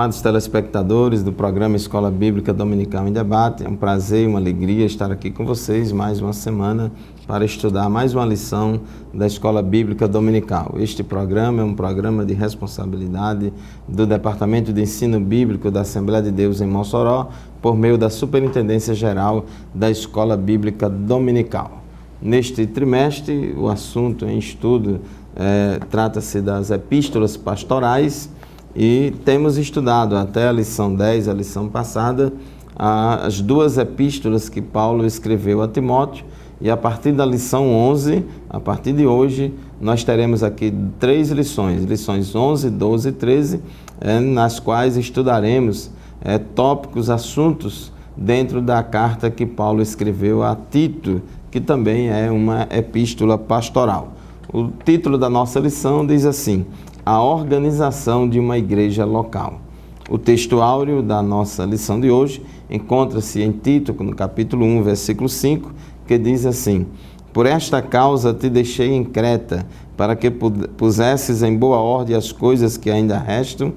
amados telespectadores do programa Escola Bíblica Dominical em Debate. É um prazer e uma alegria estar aqui com vocês mais uma semana para estudar mais uma lição da Escola Bíblica Dominical. Este programa é um programa de responsabilidade do Departamento de Ensino Bíblico da Assembleia de Deus em Mossoró, por meio da Superintendência Geral da Escola Bíblica Dominical. Neste trimestre, o assunto em estudo trata-se das epístolas pastorais e temos estudado até a lição 10, a lição passada, as duas epístolas que Paulo escreveu a Timóteo, e a partir da lição 11, a partir de hoje, nós teremos aqui 3 lições, lições 11, 12 e 13, nas quais estudaremos tópicos, assuntos dentro da carta que Paulo escreveu a Tito, que também é uma epístola pastoral. O título da nossa lição diz assim: a organização de uma igreja local. O texto áureo da nossa lição de hoje encontra-se em Tito, no capítulo 1, versículo 5, que diz assim: por esta causa te deixei em Creta, para que pusesses em boa ordem as coisas que ainda restam,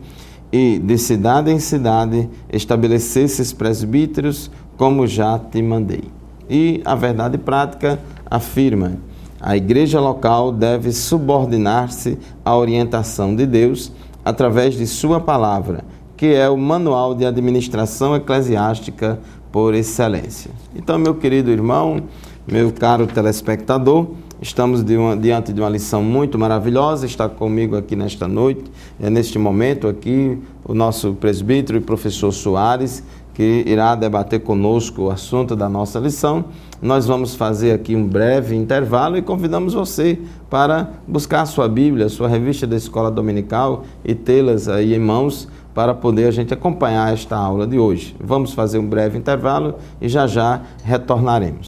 e de cidade em cidade estabelecesses presbíteros, como já te mandei. E a verdade prática afirma: a igreja local deve subordinar-se à orientação de Deus através de sua palavra, que é o manual de administração eclesiástica por excelência. Então, meu querido irmão, meu caro telespectador, estamos diante de uma lição muito maravilhosa. Está comigo aqui nesta noite, neste momento aqui, o nosso presbítero e professor Soares, que irá debater conosco o assunto da nossa lição. Nós vamos fazer aqui um breve intervalo e convidamos você para buscar a sua Bíblia, a sua revista da Escola Dominical e tê-las aí em mãos para poder a gente acompanhar esta aula de hoje. Vamos fazer um breve intervalo e já já retornaremos.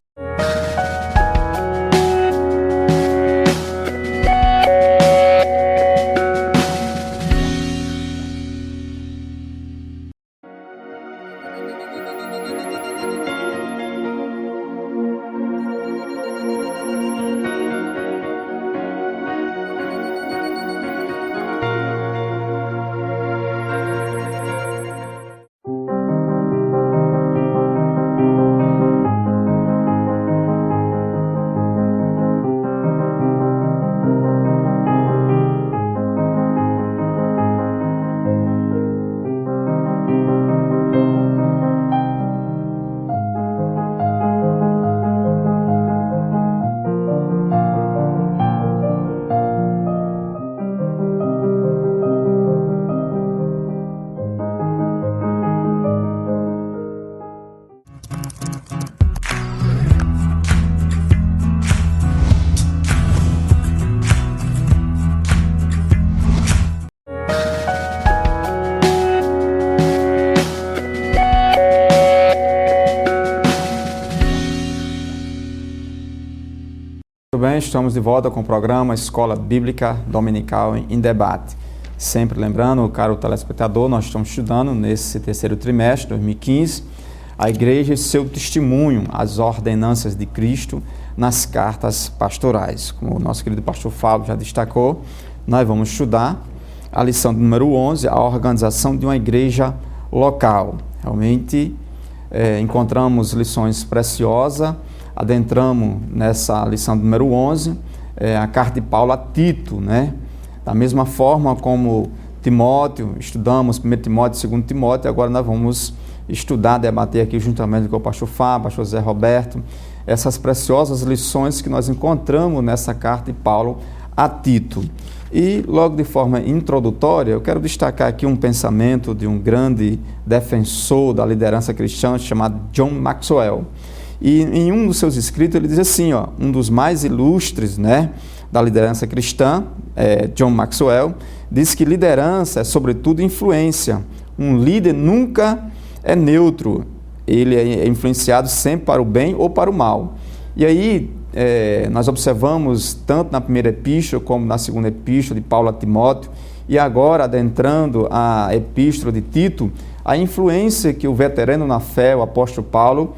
Muito bem, estamos de volta com o programa Escola Bíblica Dominical em Debate. Sempre lembrando, caro telespectador, nós estamos estudando nesse terceiro trimestre, 2015, a Igreja e seu testemunho, as ordenanças de Cristo nas cartas pastorais. Como o nosso querido pastor Fábio já destacou, nós vamos estudar a lição número 11, a organização de uma igreja local. Realmente encontramos lições preciosas. Adentramos nessa lição número 11, a carta de Paulo a Tito, né? Da mesma forma como Timóteo, estudamos 1 Timóteo, 2 Timóteo, agora nós vamos estudar, debater aqui juntamente com o pastor Fábio, pastor Zé Roberto, essas preciosas lições que nós encontramos nessa carta de Paulo a Tito. E logo de forma introdutória, eu quero destacar aqui um pensamento de um grande defensor da liderança cristã chamado John Maxwell. E em um dos seus escritos ele diz assim, um dos mais ilustres, né, da liderança cristã, John Maxwell, diz que liderança é sobretudo influência. Um líder nunca é neutro, ele é influenciado sempre para o bem ou para o mal. E aí nós observamos tanto na primeira epístola como na segunda epístola de Paulo a Timóteo, e agora adentrando a epístola de Tito, a influência que o veterano na fé, o apóstolo Paulo,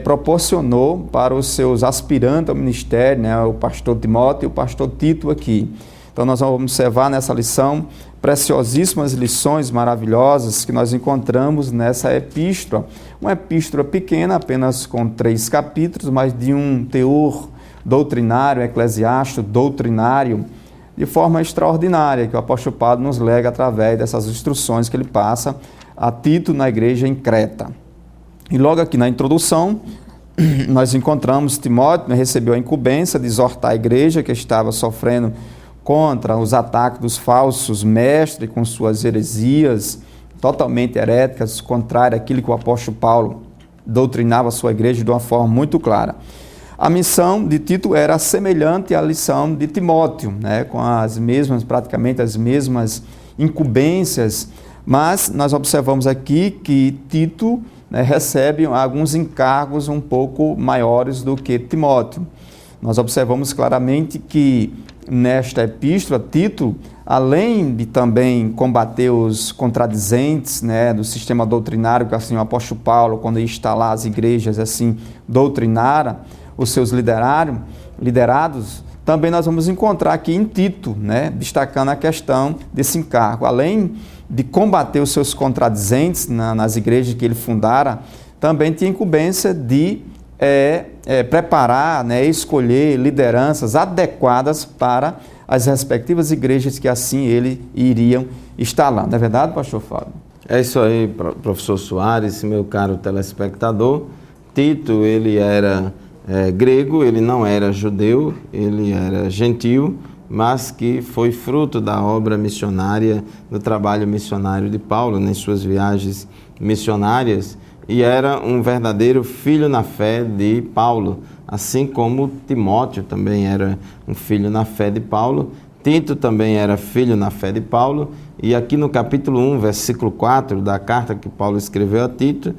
proporcionou para os seus aspirantes ao ministério, né, o pastor Timóteo e o pastor Tito aqui. Então nós vamos observar nessa lição preciosíssimas lições maravilhosas que nós encontramos nessa epístola. Uma epístola pequena, apenas com 3 capítulos, mas de um teor doutrinário, eclesiástico, doutrinário, de forma extraordinária, que o apóstolo Paulo nos lega através dessas instruções que ele passa a Tito na igreja em Creta. E logo aqui na introdução, nós encontramos Timóteo, recebeu a incumbência de exortar a igreja que estava sofrendo contra os ataques dos falsos mestres com suas heresias totalmente heréticas, contrárias àquilo que o apóstolo Paulo doutrinava a sua igreja de uma forma muito clara. A missão de Tito era semelhante à lição de Timóteo, né, com praticamente as mesmas incumbências, mas nós observamos aqui que Tito, né, recebe alguns encargos um pouco maiores do que Timóteo. Nós observamos claramente que nesta epístola, Tito, além de também combater os contradizentes, né, do sistema doutrinário, que assim o apóstolo Paulo, quando ia instalar as igrejas, assim, doutrinara os seus liderados, também nós vamos encontrar aqui em Tito, né, destacando a questão desse encargo. Além de combater os seus contradizentes nas igrejas que ele fundara, também tinha incumbência de preparar, né, escolher lideranças adequadas para as respectivas igrejas que assim ele iriam instalar. Não é verdade, pastor Fábio? É isso aí, professor Soares, meu caro telespectador. Tito, ele era grego, ele não era judeu, ele era gentil, mas que foi fruto da obra missionária, do trabalho missionário de Paulo nas suas viagens missionárias, e era um verdadeiro filho na fé de Paulo, assim como Timóteo também era um filho na fé de Paulo. Tito também era filho na fé de Paulo, e aqui no capítulo 1, versículo 4 da carta que Paulo escreveu a Tito,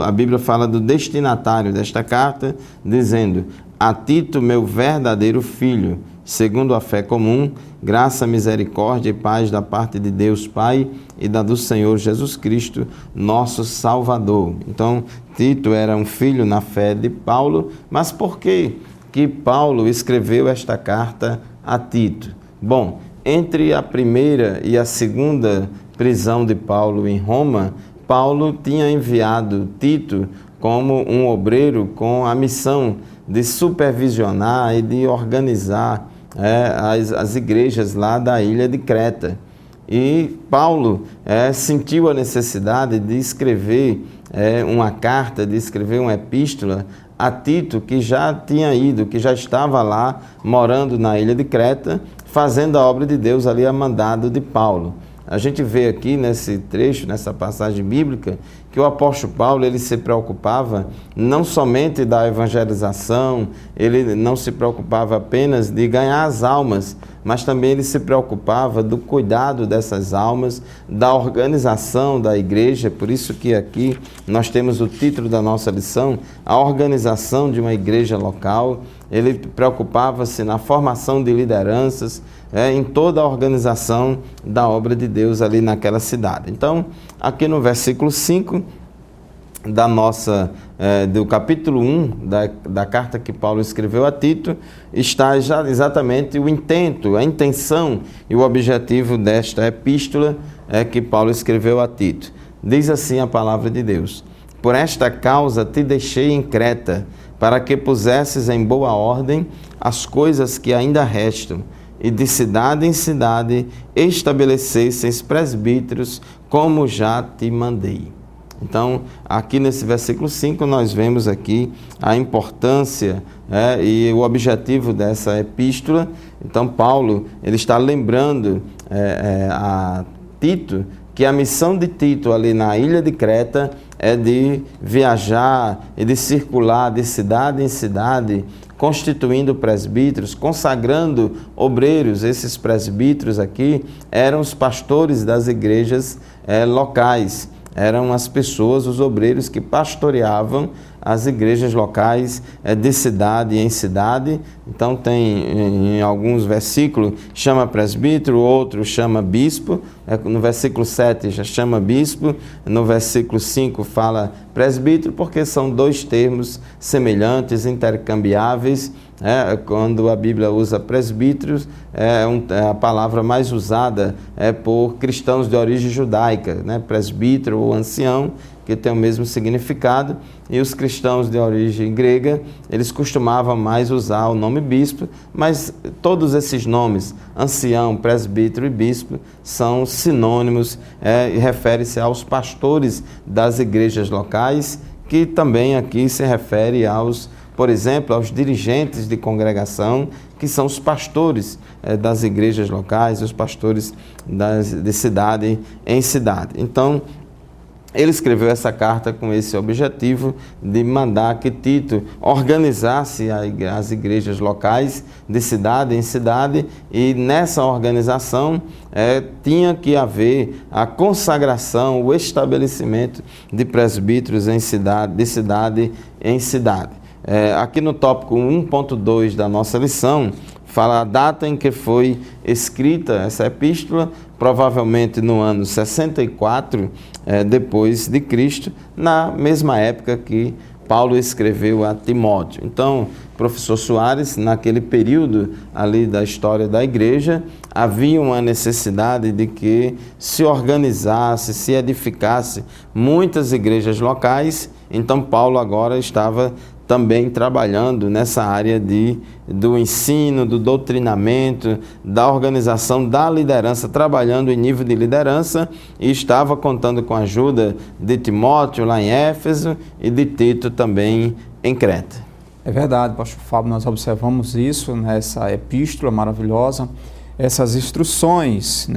a Bíblia fala do destinatário desta carta, dizendo: a Tito, meu verdadeiro filho, segundo a fé comum, graça, misericórdia e paz da parte de Deus Pai e da do Senhor Jesus Cristo, nosso Salvador. Então, Tito era um filho na fé de Paulo, mas por que Paulo escreveu esta carta a Tito? Bom, entre a primeira e a segunda prisão de Paulo em Roma, Paulo tinha enviado Tito como um obreiro com a missão de supervisionar e de organizar as igrejas lá da ilha de Creta. E Paulo sentiu a necessidade de escrever uma carta, de escrever uma epístola a Tito, que já tinha ido, que já estava lá, morando na ilha de Creta, fazendo a obra de Deus ali a mandado de Paulo. A gente vê aqui nesse trecho, nessa passagem bíblica, que o apóstolo Paulo, ele se preocupava não somente da evangelização, ele não se preocupava apenas de ganhar as almas, mas também ele se preocupava do cuidado dessas almas, da organização da igreja. Por isso que aqui nós temos o título da nossa lição, a organização de uma igreja local. Ele preocupava-se na formação de lideranças, em toda a organização da obra de Deus ali naquela cidade. Então, aqui no versículo 5 do capítulo 1 da carta que Paulo escreveu a Tito, está já exatamente o intento, a intenção e o objetivo desta epístola que Paulo escreveu a Tito. Diz assim a palavra de Deus: por esta causa te deixei em Creta, para que pusesses em boa ordem as coisas que ainda restam, e de cidade em cidade estabelecesseis presbíteros, como já te mandei. Então, aqui nesse versículo 5, nós vemos aqui a importância e o objetivo dessa epístola. Então, Paulo, ele está lembrando a Tito que a missão de Tito ali na ilha de Creta é de viajar e de circular de cidade em cidade, constituindo presbíteros, consagrando obreiros. Esses presbíteros aqui eram os pastores das igrejas locais, eram as pessoas, os obreiros que pastoreavam as igrejas locais de cidade em cidade. Então tem em alguns versículos chama presbítero, outro chama bispo. No versículo 7 já chama bispo, no versículo 5 fala presbítero, porque são dois termos semelhantes, intercambiáveis. Quando a Bíblia usa presbíteros, a palavra mais usada por cristãos de origem judaica, presbítero ou ancião, que tem o mesmo significado, e os cristãos de origem grega, eles costumavam mais usar o nome bispo, mas todos esses nomes, ancião, presbítero e bispo, são sinônimos e refere-se aos pastores das igrejas locais, que também aqui se refere por exemplo, aos dirigentes de congregação, que são os pastores das igrejas locais, os pastores de cidade em cidade. Então, ele escreveu essa carta com esse objetivo de mandar que Tito organizasse as igrejas locais de cidade em cidade, e nessa organização tinha que haver a consagração, o estabelecimento de presbíteros de cidade em cidade. Aqui no tópico 1.2 da nossa lição, fala a data em que foi escrita essa epístola, provavelmente no ano 64 depois de Cristo, na mesma época que Paulo escreveu a Timóteo. Então, professor Soares, naquele período ali da história da igreja, havia uma necessidade de que se organizasse, se edificasse muitas igrejas locais. Então, Paulo agora estava também trabalhando nessa área do ensino, do doutrinamento, da organização, da liderança, trabalhando em nível de liderança, e estava contando com a ajuda de Timóteo lá em Éfeso e de Tito também em Creta. É verdade, pastor Fábio, nós observamos isso nessa epístola maravilhosa, essas instruções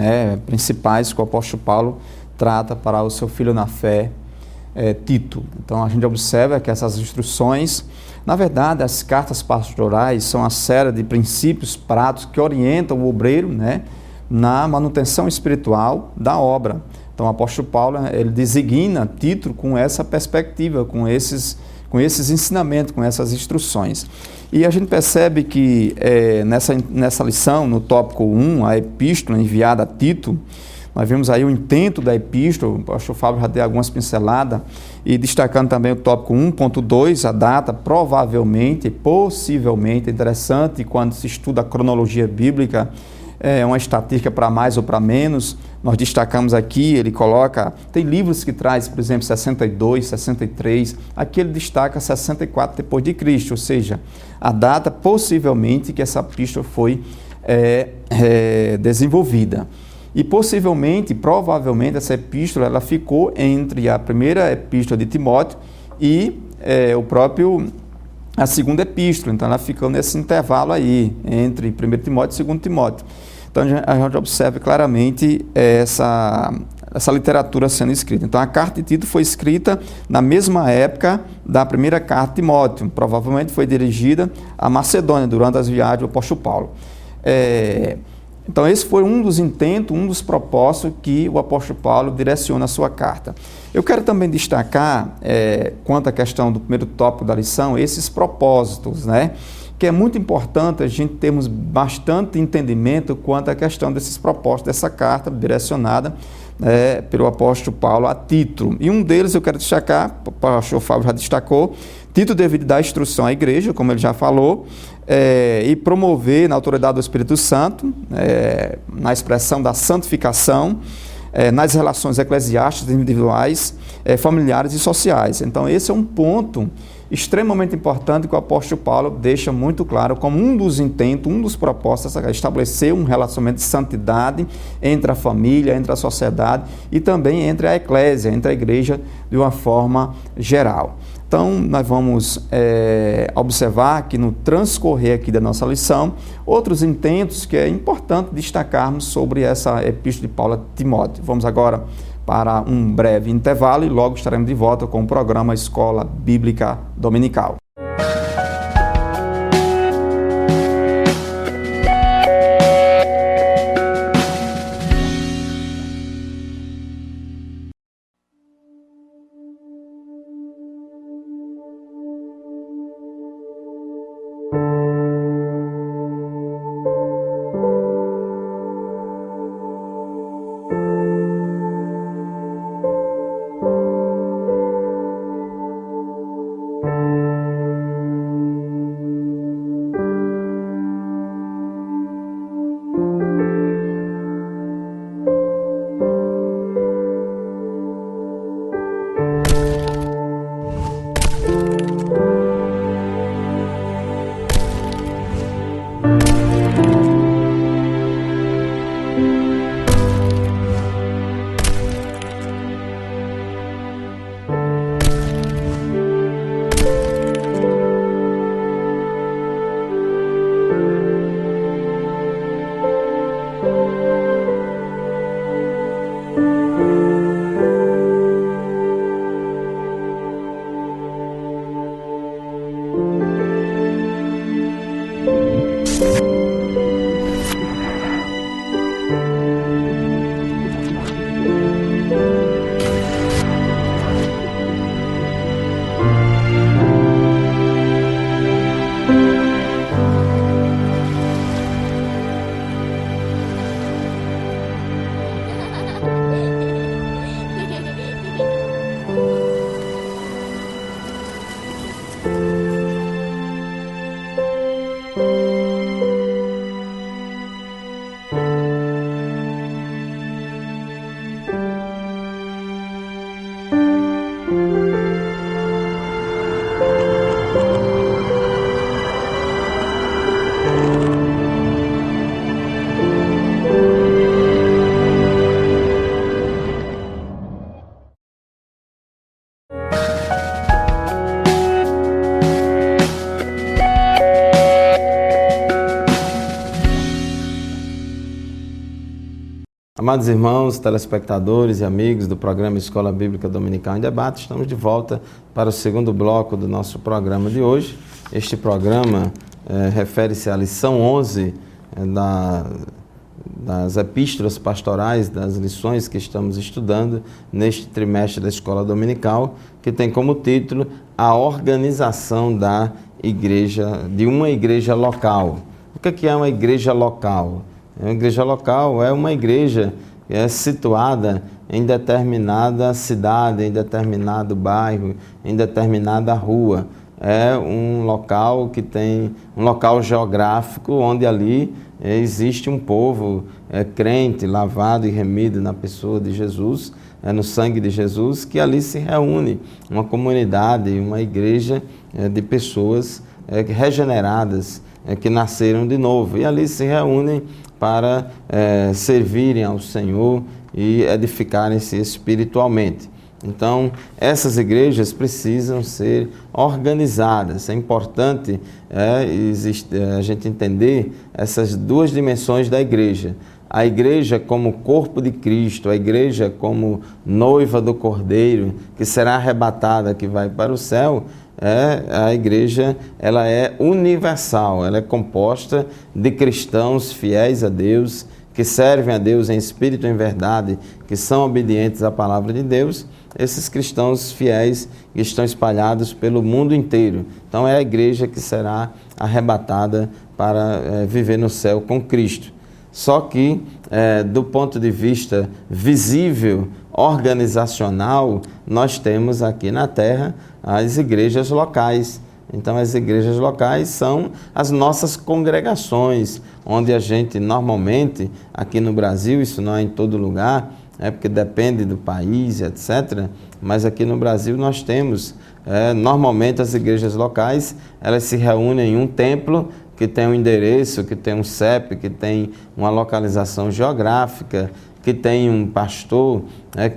principais que o apóstolo Paulo trata para o seu filho na fé, Tito. Então a gente observa que essas instruções, na verdade, as cartas pastorais são a série de princípios práticos que orientam o obreiro na manutenção espiritual da obra. Então o apóstolo Paulo, ele designa Tito com essa perspectiva, com esses ensinamentos, com essas instruções. E a gente percebe que nessa lição, no tópico 1, a epístola enviada a Tito, nós vemos aí o intento da epístola, o pastor Fábio já deu algumas pinceladas, e destacando também o tópico 1.2, a data, provavelmente, possivelmente, interessante, quando se estuda a cronologia bíblica, uma estatística para mais ou para menos. Nós destacamos aqui, ele coloca, tem livros que traz, por exemplo, 62, 63, aqui ele destaca 64 depois de Cristo, ou seja, a data possivelmente que essa epístola foi desenvolvida. E possivelmente, provavelmente, essa epístola ela ficou entre a primeira epístola de Timóteo e a segunda epístola. Então, ela ficou nesse intervalo aí, entre 1 Timóteo e 2 Timóteo. Então, a gente observa claramente essa literatura sendo escrita. Então, a carta de Tito foi escrita na mesma época da primeira carta de Timóteo. Provavelmente foi dirigida à Macedônia durante as viagens do apóstolo Paulo. Então, esse foi um dos intentos, um dos propósitos que o apóstolo Paulo direciona a sua carta. Eu quero também destacar, quanto à questão do primeiro tópico da lição, esses propósitos, que é muito importante a gente termos bastante entendimento quanto à questão desses propósitos, dessa carta direcionada pelo apóstolo Paulo a Tito. E um deles eu quero destacar, o pastor Fábio já destacou, Tito deve dar instrução à igreja, como ele já falou, e promover na autoridade do Espírito Santo, na expressão da santificação, nas relações eclesiásticas, individuais, familiares e sociais. Então, esse é um ponto extremamente importante que o apóstolo Paulo deixa muito claro como um dos intentos, um dos propósitos, estabelecer um relacionamento de santidade entre a família, entre a sociedade e também entre a eclésia, entre a igreja de uma forma geral. Então, nós vamos observar que no transcorrer aqui da nossa lição, outros intentos que é importante destacarmos sobre essa epístola de Paulo a Timóteo. Vamos agora para um breve intervalo e logo estaremos de volta com o programa Escola Bíblica Dominical. Amados irmãos, telespectadores e amigos do programa Escola Bíblica Dominical em Debate, estamos de volta para o segundo bloco do nosso programa de hoje. Este programa refere-se à lição 11 das epístolas pastorais, das lições que estamos estudando neste trimestre da Escola Dominical, que tem como título a organização da igreja, de uma igreja local. O que é uma igreja local? Uma igreja local é uma igreja que é situada em determinada cidade, em determinado bairro, em determinada rua. É um local que tem um local geográfico onde ali existe um povo crente, lavado e remido na pessoa de Jesus, no sangue de Jesus, que ali se reúne uma comunidade, uma igreja de pessoas regeneradas, que nasceram de novo, e ali se reúnem para servirem ao Senhor e edificarem-se espiritualmente. Então, essas igrejas precisam ser organizadas. É importante a gente entender essas duas dimensões da igreja. A igreja como corpo de Cristo, a igreja como noiva do Cordeiro, que será arrebatada, que vai para o céu. A igreja, ela é universal, ela é composta de cristãos fiéis a Deus, que servem a Deus em espírito e em verdade, que são obedientes à palavra de Deus. Esses cristãos fiéis estão espalhados pelo mundo inteiro. Então é a igreja que será arrebatada para viver no céu com Cristo. Só que, do ponto de vista visível, organizacional, nós temos aqui na Terra as igrejas locais. Então, as igrejas locais são as nossas congregações, onde a gente normalmente, aqui no Brasil, isso não é em todo lugar, porque depende do país, etc. Mas aqui no Brasil nós temos, normalmente as igrejas locais, elas se reúnem em um templo, que tem um endereço, que tem um CEP, que tem uma localização geográfica, que tem um pastor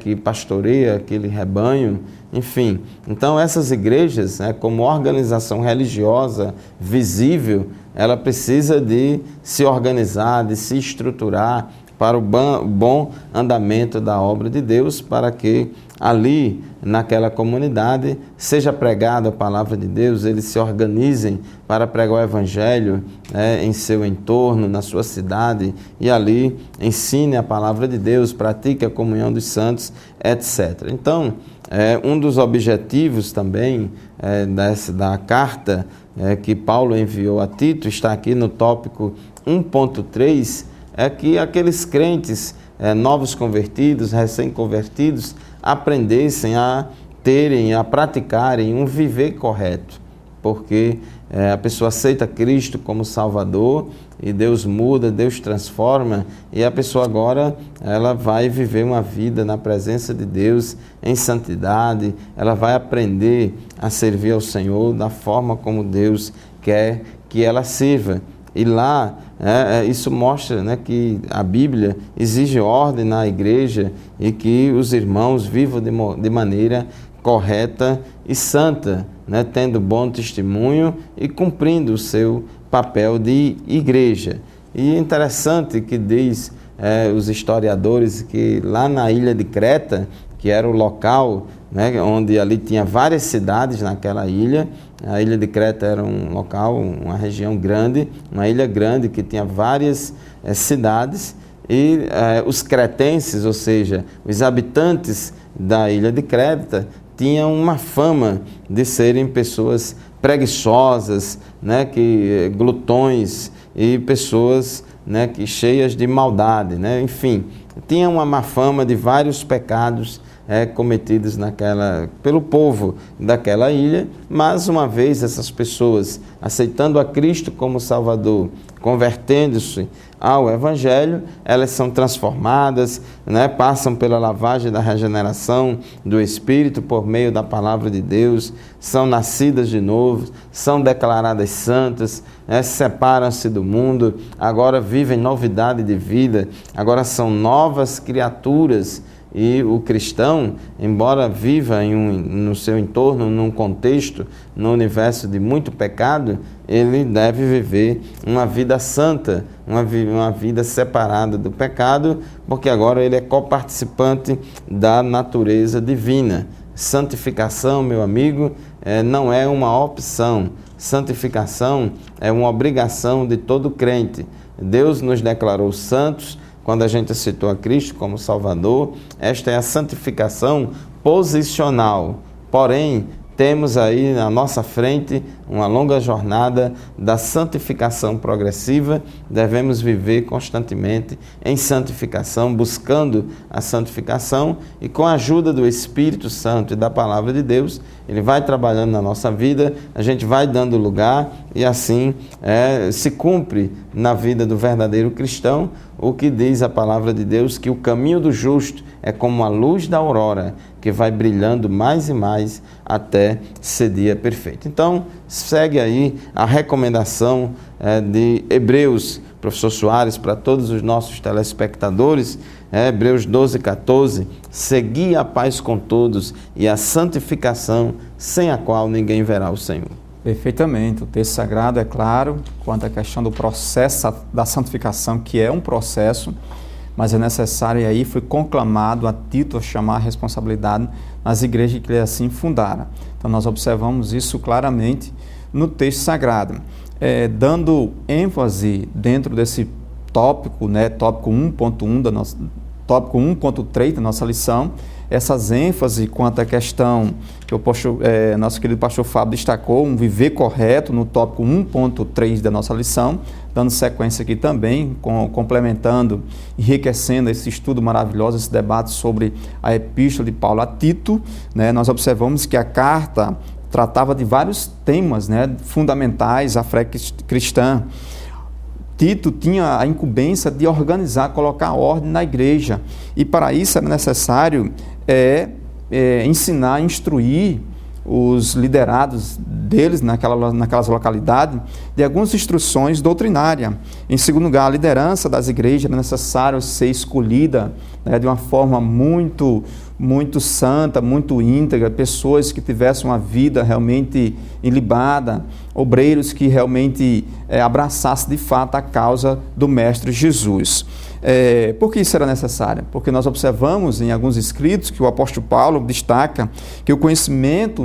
que pastoreia aquele rebanho, enfim. Então essas igrejas, como organização religiosa visível, ela precisa de se organizar, de se estruturar para o bom andamento da obra de Deus, para que ali, naquela comunidade, seja pregada a palavra de Deus, eles se organizem para pregar o Evangelho em seu entorno, na sua cidade, e ali ensine a palavra de Deus, pratique a comunhão dos santos, etc. Então, um dos objetivos também da carta que Paulo enviou a Tito, está aqui no tópico 1.3, é que aqueles crentes novos convertidos, recém-convertidos, aprendessem a terem, a praticarem um viver correto, porque a pessoa aceita Cristo como Salvador e Deus muda, Deus transforma, e a pessoa agora ela vai viver uma vida na presença de Deus em santidade, ela vai aprender a servir ao Senhor da forma como Deus quer que ela sirva. E lá, isso mostra que a Bíblia exige ordem na igreja e que os irmãos vivam de maneira correta e santa, tendo bom testemunho e cumprindo o seu papel de igreja. E é interessante que diz os historiadores que lá na ilha de Creta, que era o local onde ali tinha várias cidades naquela ilha. A ilha de Creta era um local, uma região grande, uma ilha grande que tinha várias cidades, e os cretenses, ou seja, os habitantes da ilha de Creta, tinham uma fama de serem pessoas preguiçosas, glutões, e pessoas que cheias de maldade, enfim, tinham uma má fama de vários pecados cometidos pelo povo daquela ilha. Mas uma vez essas pessoas aceitando a Cristo como Salvador, convertendo-se ao Evangelho, elas são transformadas, passam pela lavagem da regeneração do Espírito por meio da palavra de Deus, são nascidas de novo, são declaradas santas, separam-se do mundo, agora vivem novidade de vida, agora são novas criaturas. E o cristão, embora viva no seu entorno, num contexto, no universo de muito pecado, ele deve viver uma vida santa, uma vida separada do pecado, porque agora ele é coparticipante da natureza divina. Santificação, meu amigo, não é uma opção. Santificação é uma obrigação de todo crente. Deus nos declarou santos quando a gente aceitou a Cristo como Salvador. Esta é a santificação posicional. Porém, temos aí na nossa frente uma longa jornada da santificação progressiva. Devemos viver constantemente em santificação, buscando a santificação, e com a ajuda do Espírito Santo e da Palavra de Deus, ele vai trabalhando na nossa vida, a gente vai dando lugar, e assim se cumpre na vida do verdadeiro cristão o que diz a Palavra de Deus, que o caminho do justo é como a luz da aurora, que vai brilhando mais e mais até ser dia perfeito. Então, segue aí a recomendação de Hebreus, professor Soares, para todos os nossos telespectadores, Hebreus 12:14, segui a paz com todos e a santificação, sem a qual ninguém verá o Senhor. Perfeitamente. O texto sagrado é claro quanto à questão do processo da santificação, que é um processo, mas é necessário, e aí foi conclamado a Tito a chamar a responsabilidade nas igrejas que ele assim fundara. Então nós observamos isso claramente no texto sagrado. Dando ênfase dentro desse tópico, tópico 1.1 tópico 1.3 da nossa lição, essas ênfases quanto à questão que o nosso querido pastor Fábio destacou, um viver correto no tópico 1.3 da nossa lição, dando sequência aqui também, complementando, enriquecendo esse estudo maravilhoso, esse debate sobre a epístola de Paulo a Tito, nós observamos que a carta tratava de vários temas fundamentais à fé cristã. Tito tinha a incumbência de organizar, colocar ordem na igreja, e para isso era necessário ensinar, instruir os liderados deles naquelas localidades de algumas instruções doutrinárias. Em segundo lugar, a liderança das igrejas era necessário ser escolhida de uma forma muito santa, muito íntegra, pessoas que tivessem uma vida realmente ilibada, obreiros que realmente abraçassem de fato a causa do Mestre Jesus. Por que isso era necessário? Porque nós observamos em alguns escritos que o apóstolo Paulo destaca que o conhecimento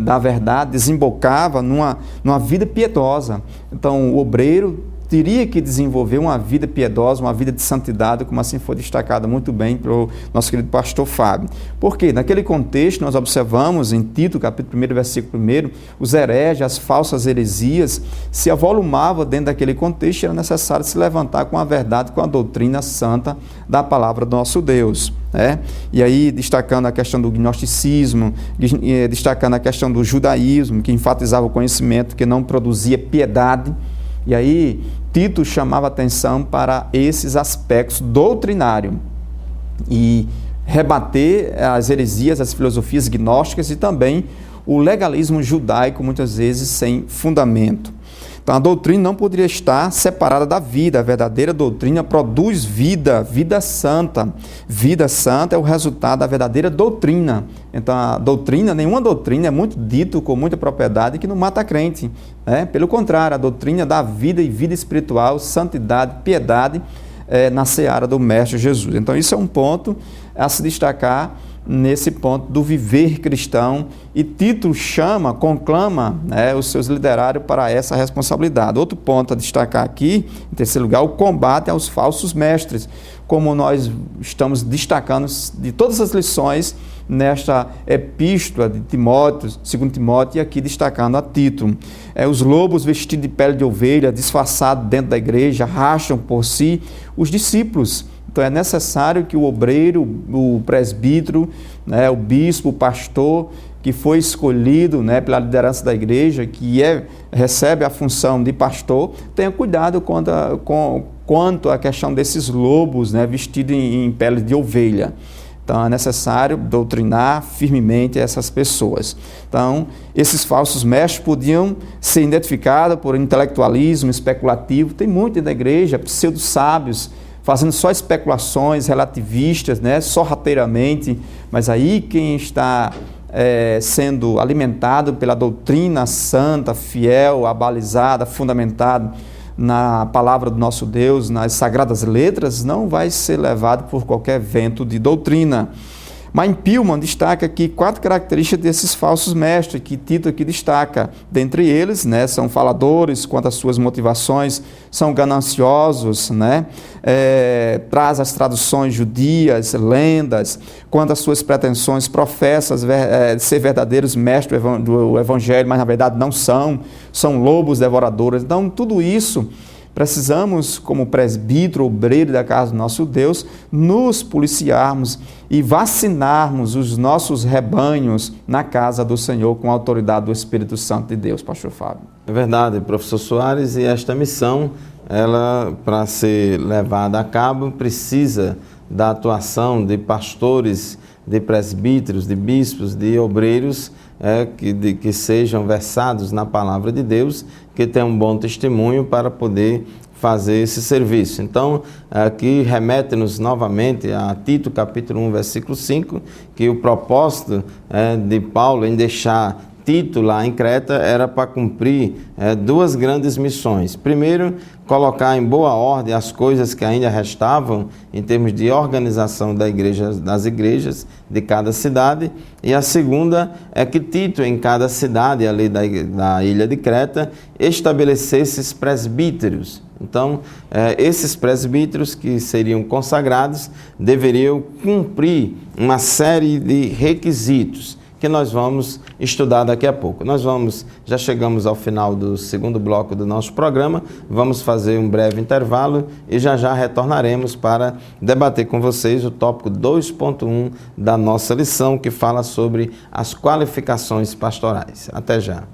da verdade desembocava numa vida piedosa. Então, o obreiro teria que desenvolver uma vida piedosa, uma vida de santidade, como assim foi destacado muito bem pelo nosso querido pastor Fábio. Porque naquele contexto nós observamos em Tito, capítulo 1, versículo 1, os hereges, as falsas heresias, se avolumavam dentro daquele contexto, e era necessário se levantar com a verdade, com a doutrina santa da palavra do nosso Deus. E aí, destacando a questão do gnosticismo, destacando a questão do judaísmo, que enfatizava o conhecimento, que não produzia piedade. E aí, Tito chamava atenção para esses aspectos doutrinários e rebater as heresias, as filosofias gnósticas e também o legalismo judaico, muitas vezes sem fundamento. Então, a doutrina não poderia estar separada da vida. A verdadeira doutrina produz vida santa. Vida santa é o resultado da verdadeira doutrina. Então, nenhuma doutrina é muito dito com muita propriedade que não mata crente. Pelo contrário, a doutrina dá vida e vida espiritual, santidade, piedade na seara do Mestre Jesus. Então, isso é um ponto a se destacar nesse ponto do viver cristão, e Tito conclama os seus liderados para essa responsabilidade. Outro ponto a destacar aqui, em terceiro lugar, o combate aos falsos mestres, como nós estamos destacando de todas as lições nesta epístola de Timóteo, 2 Timóteo, e aqui destacando a Tito. Os lobos vestidos de pele de ovelha, disfarçados dentro da igreja, arrastam por si os discípulos. Então é necessário que o obreiro, o presbítero, o bispo, o pastor, que foi escolhido pela liderança da igreja, que recebe a função de pastor, tenha cuidado quanto à questão desses lobos vestidos em pele de ovelha. Então é necessário doutrinar firmemente essas pessoas. Então, esses falsos mestres podiam ser identificados por intelectualismo especulativo. Tem muito na igreja, pseudo-sábios, fazendo só especulações relativistas, né, sorrateiramente, mas aí quem está sendo alimentado pela doutrina santa, fiel, abalizada, fundamentada na palavra do nosso Deus, nas sagradas letras, não vai ser levado por qualquer vento de doutrina. Mas Pilman destaca aqui 4 características desses falsos mestres, que Tito aqui destaca. Dentre eles, né, são faladores quanto às suas motivações, são gananciosos, né, traz as traduções judias, lendas, quanto às suas pretensões, professas ser verdadeiros mestres do evangelho, mas na verdade não são lobos devoradores. Então, tudo isso precisamos, como presbítero, obreiro da casa do nosso Deus, nos policiarmos e vacinarmos os nossos rebanhos na casa do Senhor com a autoridade do Espírito Santo de Deus, pastor Fábio. É verdade, professor Soares, e esta missão, ela, para ser levada a cabo, precisa da atuação de pastores, de presbíteros, de bispos, de obreiros, que sejam versados na palavra de Deus, que tenham um bom testemunho para poder fazer esse serviço. Então, aqui remete-nos novamente a Tito capítulo 1, versículo 5, que o propósito de Paulo em deixar Tito lá em Creta era para cumprir 2 grandes missões. Primeiro, colocar em boa ordem as coisas que ainda restavam em termos de organização das igrejas de cada cidade, e a segunda é que Tito, em cada cidade ali da ilha de Creta, estabelecesse esses presbíteros. Então, esses presbíteros que seriam consagrados deveriam cumprir uma série de requisitos que nós vamos estudar daqui a pouco. Já chegamos ao final do segundo bloco do nosso programa, vamos fazer um breve intervalo e já retornaremos para debater com vocês o tópico 2.1 da nossa lição, que fala sobre as qualificações pastorais. Até já.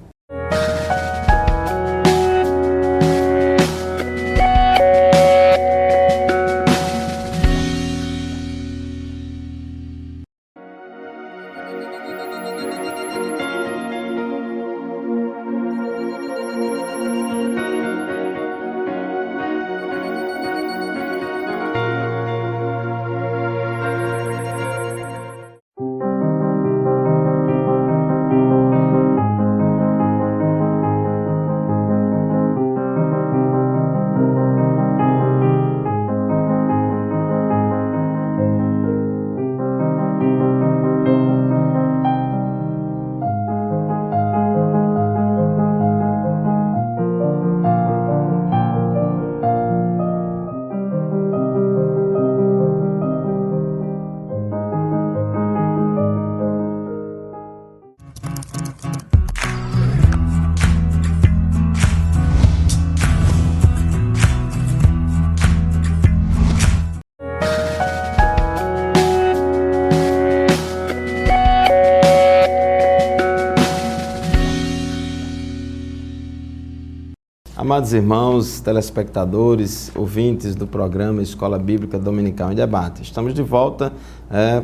Amados irmãos, telespectadores, ouvintes do programa Escola Bíblica Dominical em Debate, estamos de volta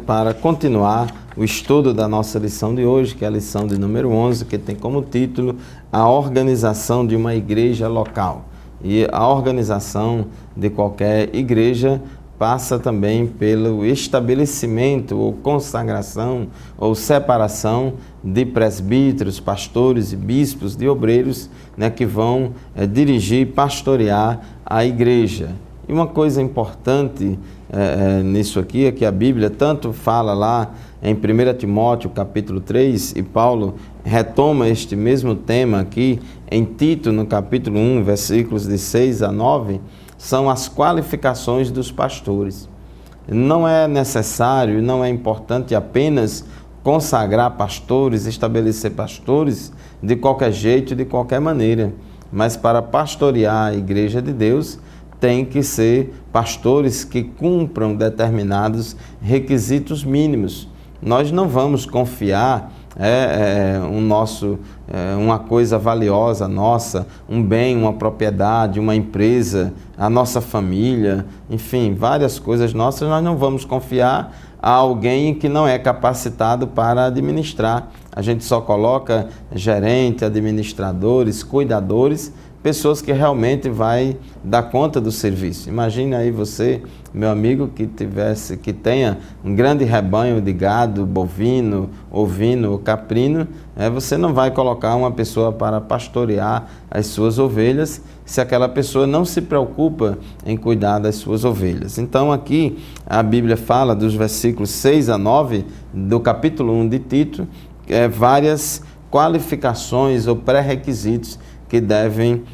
para continuar o estudo da nossa lição de hoje, que é a lição de número 11, que tem como título A Organização de uma Igreja Local. E a organização de qualquer igreja passa também pelo estabelecimento ou consagração ou separação de presbíteros, pastores e bispos, de obreiros, né, que vão dirigir e pastorear a igreja. E uma coisa importante nisso aqui é que a Bíblia tanto fala lá em 1 Timóteo capítulo 3, e Paulo retoma este mesmo tema aqui em Tito no capítulo 1, versículos de 6 a 9, são as qualificações dos pastores. Não é necessário, não é importante apenas consagrar pastores, estabelecer pastores de qualquer jeito, de qualquer maneira, mas para pastorear a igreja de Deus, tem que ser pastores que cumpram determinados requisitos mínimos. Nós não vamos confiar uma coisa valiosa nossa, um bem, uma propriedade, uma empresa, a nossa família, enfim, várias coisas nossas, nós não vamos confiar a alguém que não é capacitado para administrar. A gente só coloca gerente, administradores, cuidadores, pessoas que realmente vai dar conta do serviço. Imagine aí você, meu amigo, que tenha um grande rebanho de gado, bovino, ovino ou caprino, você não vai colocar uma pessoa para pastorear as suas ovelhas se aquela pessoa não se preocupa em cuidar das suas ovelhas. Então aqui a Bíblia fala dos versículos 6 a 9 do capítulo 1 de Tito, várias qualificações ou pré-requisitos que devem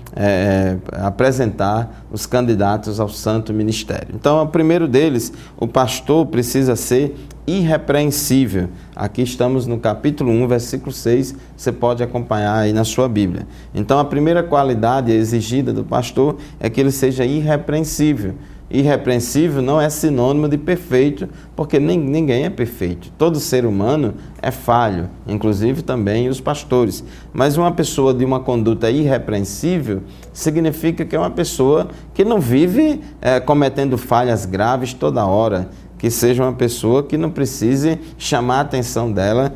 apresentar os candidatos ao santo ministério. Então, o primeiro deles, o pastor precisa ser irrepreensível. Aqui estamos no capítulo 1, versículo 6, você pode acompanhar aí na sua Bíblia. Então, a primeira qualidade exigida do pastor é que ele seja irrepreensível. Irrepreensível não é sinônimo de perfeito, porque ninguém é perfeito. Todo ser humano é falho, inclusive também os pastores. Mas uma pessoa de uma conduta irrepreensível significa que é uma pessoa que não vive cometendo falhas graves toda hora, que seja uma pessoa que não precise chamar a atenção dela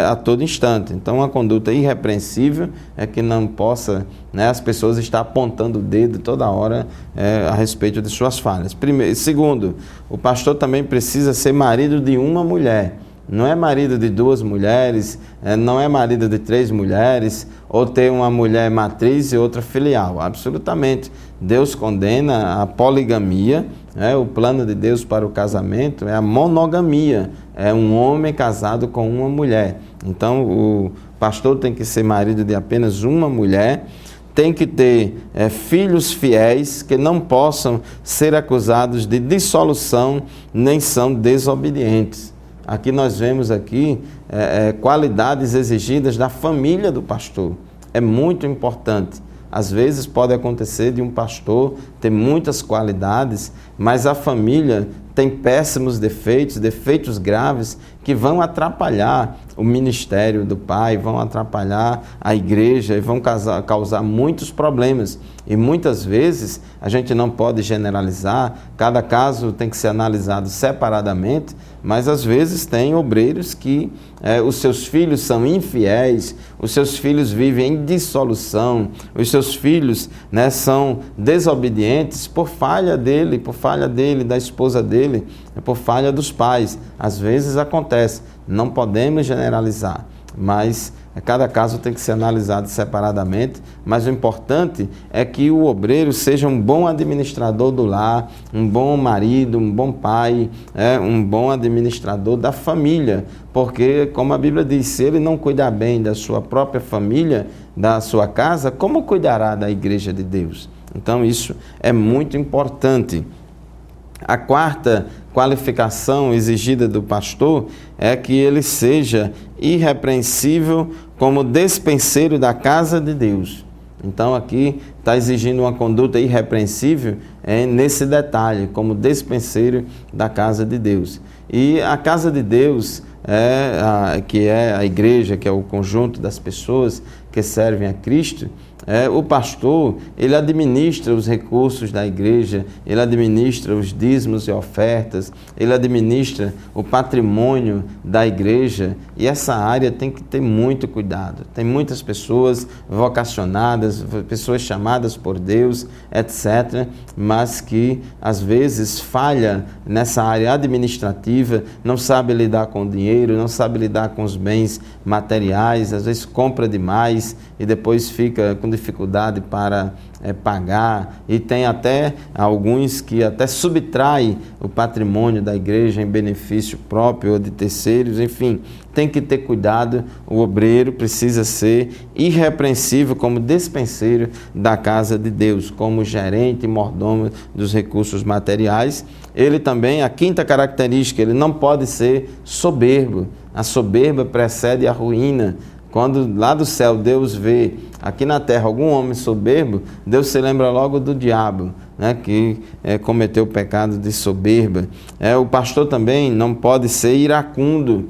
a todo instante. Então, uma conduta irrepreensível é que não possa, as pessoas estar apontando o dedo toda hora a respeito de suas falhas. Segundo, o pastor também precisa ser marido de uma mulher. Não é marido de 2 mulheres, não é marido de 3 mulheres, ou ter uma mulher matriz e outra filial. Absolutamente. Deus condena a poligamia, o plano de Deus para o casamento é a monogamia, é um homem casado com uma mulher. Então, o pastor tem que ser marido de apenas uma mulher, tem que ter filhos fiéis que não possam ser acusados de dissolução, nem são desobedientes. Aqui nós vemos qualidades exigidas da família do pastor. É muito importante. Às vezes pode acontecer de um pastor ter muitas qualidades, mas a família tem péssimos defeitos graves que vão atrapalhar o ministério do pai, vão atrapalhar a igreja e vão causar muitos problemas. E muitas vezes a gente não pode generalizar, cada caso tem que ser analisado separadamente, mas às vezes tem obreiros que os seus filhos são infiéis, os seus filhos vivem em dissolução, os seus filhos são desobedientes por falha dele, da esposa dele, por falha dos pais. Às vezes acontece, não podemos generalizar, mas cada caso tem que ser analisado separadamente, mas o importante é que o obreiro seja um bom administrador do lar, um bom marido, um bom pai, um bom administrador da família, porque, como a Bíblia diz, se ele não cuidar bem da sua própria família, da sua casa, como cuidará da igreja de Deus? Então isso é muito importante. A quarta qualificação exigida do pastor é que ele seja irrepreensível como despenseiro da casa de Deus. Então aqui está exigindo uma conduta irrepreensível nesse detalhe, como despenseiro da casa de Deus. E a casa de Deus, que é a igreja, que é o conjunto das pessoas que servem a Cristo, o pastor, ele administra os recursos da igreja, ele administra os dízimos e ofertas, ele administra o patrimônio da igreja, e essa área tem que ter muito cuidado. Tem muitas pessoas vocacionadas, pessoas chamadas por Deus, etc., mas que às vezes falha nessa área administrativa, não sabe lidar com o dinheiro, não sabe lidar com os bens materiais, às vezes compra demais e depois fica com dificuldade para pagar, e tem até alguns que até subtraem o patrimônio da igreja em benefício próprio ou de terceiros. Enfim, tem que ter cuidado. O obreiro precisa ser irrepreensível como despenseiro da casa de Deus, como gerente e mordomo dos recursos materiais. Ele também, a quinta característica, ele não pode ser soberbo. A soberba precede a ruína. Quando lá do céu Deus vê aqui na terra algum homem soberbo, Deus se lembra logo do diabo, que cometeu o pecado de soberba. O pastor também não pode ser iracundo,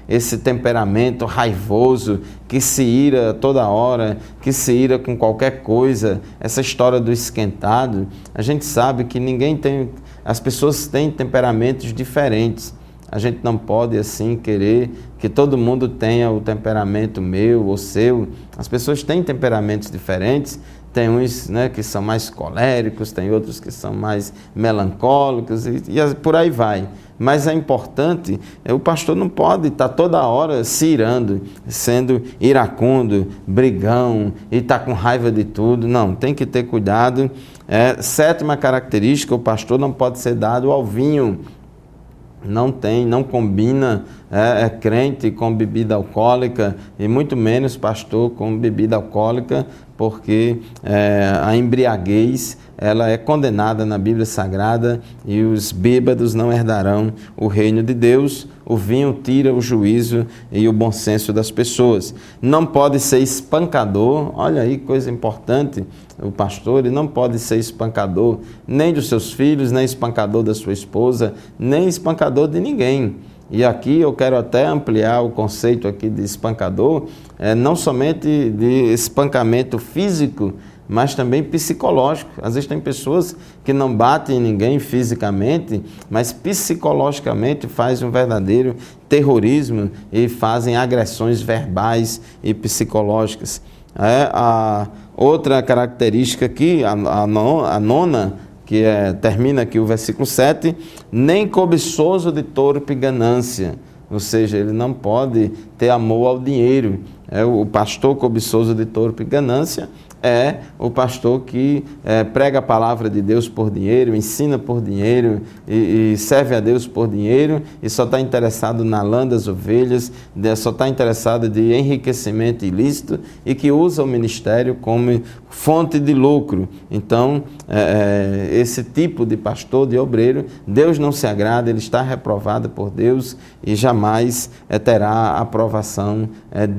esse temperamento raivoso, que se ira toda hora, que se ira com qualquer coisa. Essa história do esquentado, a gente sabe que as pessoas têm temperamentos diferentes. A gente não pode assim querer que todo mundo tenha o temperamento meu ou seu. As pessoas têm temperamentos diferentes. Tem uns, né, que são mais coléricos, tem outros que são mais melancólicos e por aí vai. Mas é importante, o pastor não pode estar toda hora se irando, sendo iracundo, brigão e estar com raiva de tudo. Não, tem que ter cuidado. Sétima característica, o pastor não pode ser dado ao vinho. Não combina crente com bebida alcoólica e muito menos pastor com bebida alcoólica, porque a embriaguez ela é condenada na Bíblia Sagrada e os bêbados não herdarão o reino de Deus. O vinho tira o juízo e o bom senso das pessoas. Não pode ser espancador, olha aí coisa importante, o pastor ele não pode ser espancador nem dos seus filhos, nem espancador da sua esposa, nem espancador de ninguém. E aqui eu quero até ampliar o conceito aqui de espancador, não somente de espancamento físico, mas também psicológico. Às vezes tem pessoas que não batem em ninguém fisicamente, mas psicologicamente fazem um verdadeiro terrorismo e fazem agressões verbais e psicológicas. A outra característica aqui, a nona, que termina aqui o versículo 7, nem cobiçoso de torpe ganância, ou seja, ele não pode ter amor ao dinheiro. O pastor cobiçoso de torpe ganância é o pastor que prega a palavra de Deus por dinheiro, ensina por dinheiro e serve a Deus por dinheiro e só está interessado na lã das ovelhas, só está interessado de enriquecimento ilícito e que usa o ministério como fonte de lucro. Então, esse tipo de pastor, de obreiro, Deus não se agrada, ele está reprovado por Deus e jamais terá a aprovação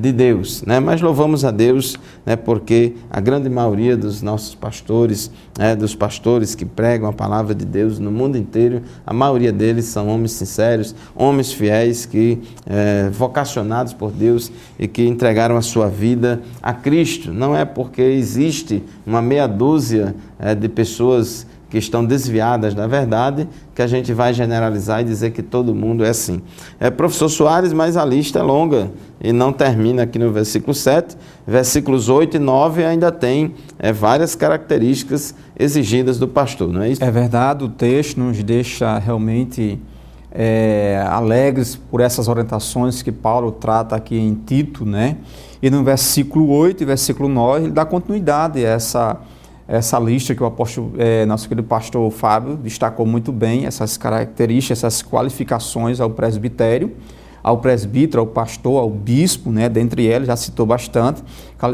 de Deus, né? Mas louvamos a Deus, né, porque a grande maioria dos nossos pastores, dos pastores que pregam a palavra de Deus no mundo inteiro, a maioria deles são homens sinceros, homens fiéis, que vocacionados por Deus e que entregaram a sua vida a Cristo. Não é porque existe uma meia dúzia de pessoas que estão desviadas da verdade, que a gente vai generalizar e dizer que todo mundo é assim. Professor Soares, mas a lista é longa e não termina aqui no versículo 7. Versículos 8 e 9 ainda tem várias características exigidas do pastor, não é isso? É verdade, o texto nos deixa realmente alegres por essas orientações que Paulo trata aqui em Tito, né? E no versículo 8 e versículo 9 ele dá continuidade a essa lista que o apóstolo, nosso querido pastor Fábio destacou muito bem, essas características, essas qualificações ao presbitério, ao presbítero, ao pastor, ao bispo, né, dentre eles, já citou bastante,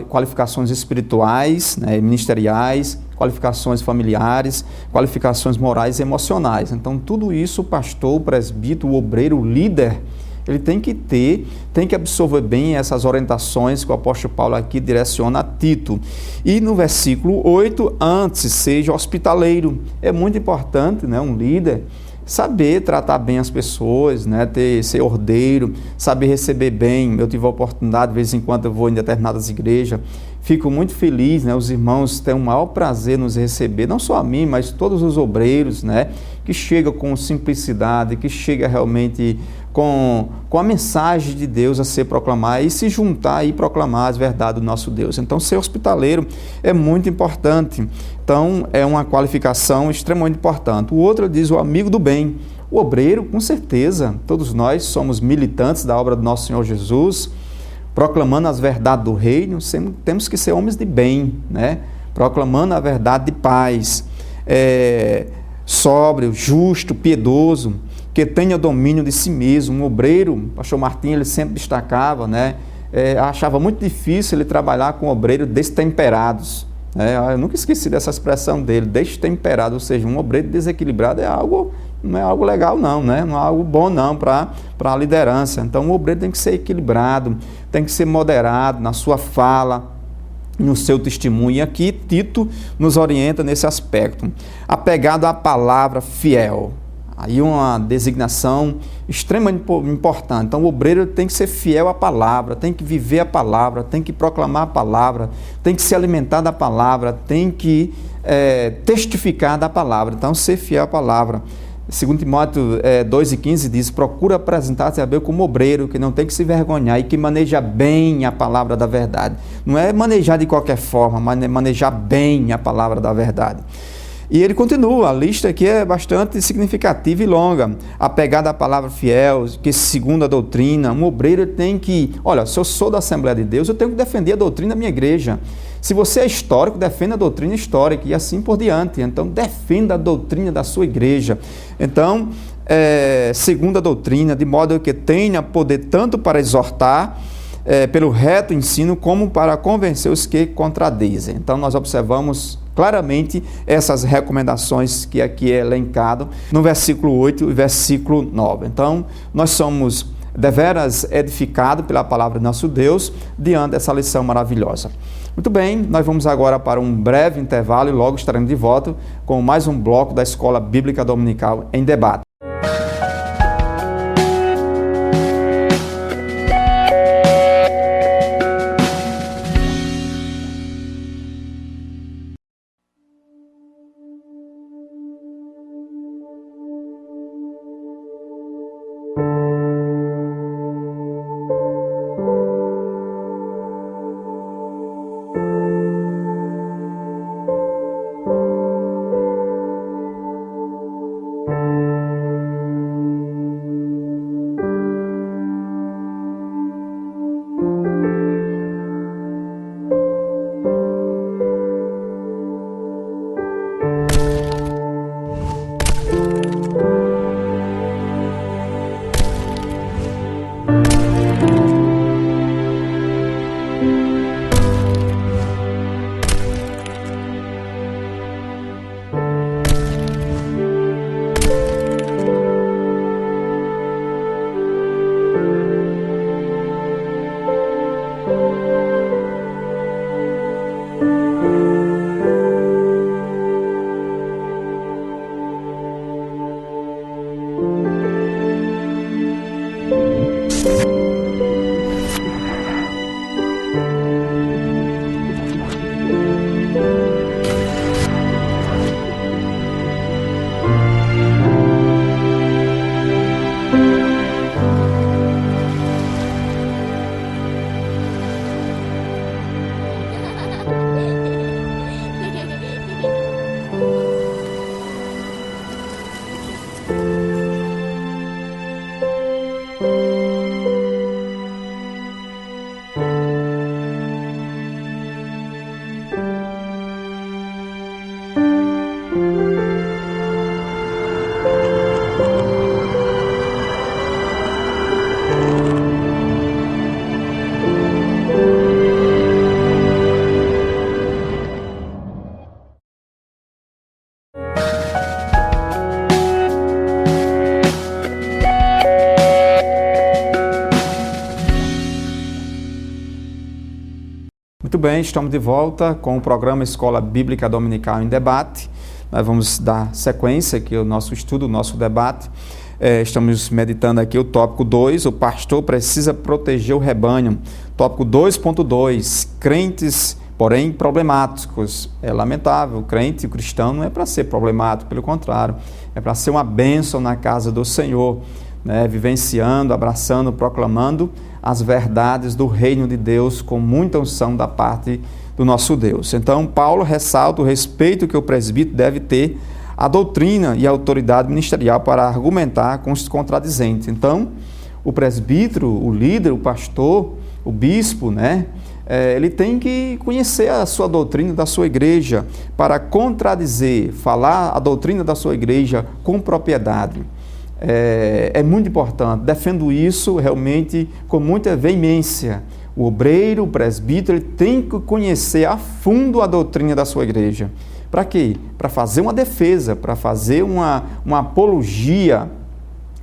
qualificações espirituais, né, ministeriais, qualificações familiares, qualificações morais e emocionais. Então, tudo isso o pastor, o presbítero, o obreiro, o líder, ele tem que ter, tem que absorver bem essas orientações que o apóstolo Paulo aqui direciona a Tito. E no versículo 8, antes, seja hospitaleiro. É muito importante, né, um líder saber tratar bem as pessoas, né, ser ordeiro, saber receber bem. Eu tive a oportunidade, de vez em quando eu vou em determinadas igrejas, fico muito feliz, né, os irmãos têm o maior prazer nos receber, não só a mim, mas todos os obreiros, né, que chegam com simplicidade, que chegam realmente com a mensagem de Deus a ser proclamada e se juntar e proclamar as verdades do nosso Deus. Então, ser hospitaleiro é muito importante. Então, é uma qualificação extremamente importante. O outro diz o amigo do bem. O obreiro, com certeza, todos nós somos militantes da obra do nosso Senhor Jesus, proclamando as verdades do reino, temos que ser homens de bem, né? Proclamando a verdade de paz, sóbrio, justo, piedoso, que tenha domínio de si mesmo. Um obreiro, o pastor Martim, ele sempre destacava, né? Achava muito difícil ele trabalhar com obreiros destemperados. Eu nunca esqueci dessa expressão dele, destemperado, ou seja, um obreiro desequilibrado não é algo legal não, né? Não é algo bom não para a liderança. Então o obreiro tem que ser equilibrado, tem que ser moderado na sua fala, no seu testemunho. E aqui Tito nos orienta nesse aspecto. Apegado à palavra, fiel. Aí uma designação extremamente importante. Então o obreiro tem que ser fiel à palavra, tem que viver a palavra, tem que proclamar a palavra, tem que se alimentar da palavra, tem que testificar da palavra. Então ser fiel à palavra. 2 Timóteo 2,15 diz: procura apresentar-se a Deus como obreiro, que não tem que se vergonhar e que maneja bem a palavra da verdade. Não é manejar de qualquer forma, mas é manejar bem a palavra da verdade. E ele continua, a lista aqui é bastante significativa e longa. Apegado à palavra fiel, que segundo a doutrina, um obreiro tem que... Olha, se eu sou da Assembleia de Deus, eu tenho que defender a doutrina da minha igreja. Se você é histórico, defenda a doutrina histórica e assim por diante. Então, defenda a doutrina da sua igreja. Então, segundo a doutrina, de modo que tenha poder tanto para exortar, pelo reto ensino, como para convencer os que contradizem. Então, nós observamos claramente essas recomendações que aqui é elencado no versículo 8 e versículo 9. Então, nós somos deveras edificados pela palavra do nosso Deus diante dessa lição maravilhosa. Muito bem, nós vamos agora para um breve intervalo e logo estaremos de volta com mais um bloco da Escola Bíblica Dominical em Debate. Muito bem, estamos de volta com o programa Escola Bíblica Dominical em Debate. Nós vamos dar sequência aqui ao nosso estudo, ao nosso debate. Estamos meditando aqui o tópico 2, o pastor precisa proteger o rebanho. Tópico 2.2, crentes, porém problemáticos. É lamentável, o crente, o cristão não é para ser problemático, pelo contrário, é para ser uma bênção na casa do Senhor, né? Vivenciando, abraçando, proclamando as verdades do reino de Deus com muita unção da parte do nosso Deus. Então, Paulo ressalta o respeito que o presbítero deve ter à doutrina e à autoridade ministerial para argumentar com os contradizentes. Então, o presbítero, o líder, o pastor, o bispo, né? Ele tem que conhecer a sua doutrina da sua igreja para contradizer, falar a doutrina da sua igreja com propriedade. É muito importante, defendo isso realmente com muita veemência. O obreiro, o presbítero, ele tem que conhecer a fundo a doutrina da sua igreja. Para quê? Para fazer uma defesa, para fazer uma apologia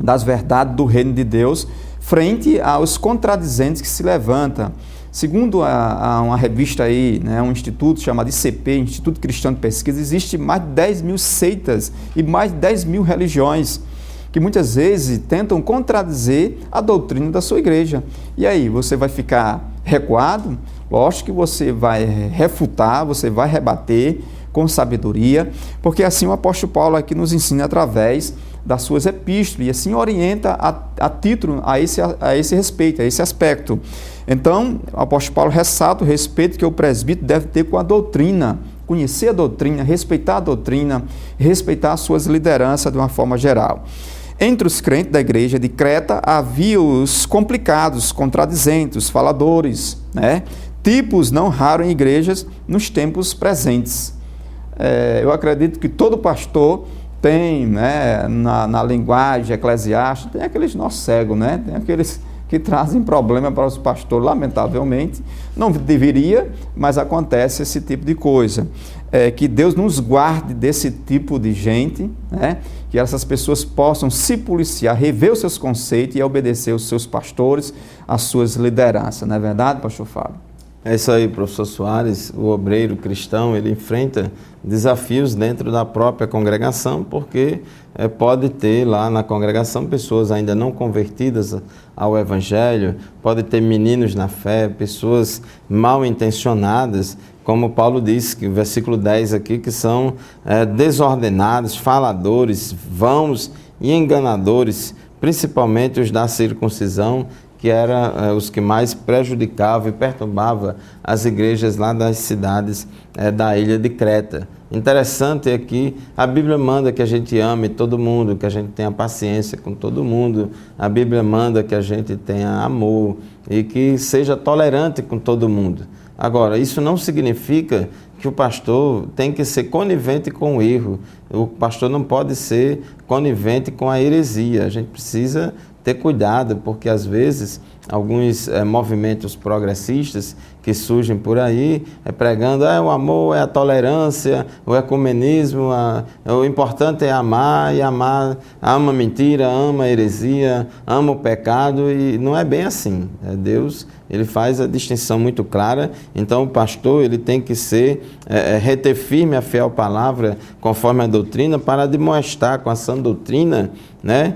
das verdades do reino de Deus frente aos contradizentes que se levantam. Segundo uma revista aí, né, um instituto chamado ICP, Instituto Cristão de Pesquisa, existe mais de 10 mil seitas e mais de 10 mil religiões que muitas vezes tentam contradizer a doutrina da sua igreja. E aí, você vai ficar recuado? Lógico que você vai refutar, você vai rebater com sabedoria, porque assim o apóstolo Paulo aqui nos ensina através das suas epístolas, e assim orienta a título a esse respeito, a esse aspecto. Então, o apóstolo Paulo ressalta o respeito que o presbítero deve ter com a doutrina, conhecer a doutrina, respeitar a doutrina, respeitar as suas lideranças de uma forma geral. Entre os crentes da igreja de Creta havia os complicados, contradizentes, faladores, né? Tipos não raros em igrejas nos tempos presentes. Eu acredito que todo pastor tem, né, na linguagem eclesiástica, tem aqueles nó cegos, né? Tem aqueles que trazem problema para os pastores, lamentavelmente. Não deveria, mas acontece esse tipo de coisa. Que Deus nos guarde desse tipo de gente, né? Que essas pessoas possam se policiar, rever os seus conceitos e obedecer os seus pastores, as suas lideranças. Não é verdade, pastor Fábio? É isso aí, professor Soares. O obreiro cristão, ele enfrenta desafios dentro da própria congregação, porque pode ter lá na congregação pessoas ainda não convertidas ao Evangelho, pode ter meninos na fé, pessoas mal intencionadas, como Paulo diz, que o versículo 10 aqui, que são desordenados, faladores, vãos e enganadores, principalmente os da circuncisão, que eram os que mais prejudicavam e perturbavam as igrejas lá das cidades da ilha de Creta. Interessante é que a Bíblia manda que a gente ame todo mundo, que a gente tenha paciência com todo mundo. A Bíblia manda que a gente tenha amor e que seja tolerante com todo mundo. Agora, isso não significa que o pastor tem que ser conivente com o erro. O pastor não pode ser conivente com a heresia. A gente precisa ter cuidado, porque às vezes alguns movimentos progressistas que surgem por aí, pregando o amor, a tolerância, o ecumenismo, o importante é amar, e amar, ama a mentira, ama a heresia, ama o pecado, e não é bem assim. Deus, ele faz a distinção muito clara. Então o pastor, ele tem que reter firme a fiel palavra conforme a doutrina, para demonstrar com a sã doutrina, né?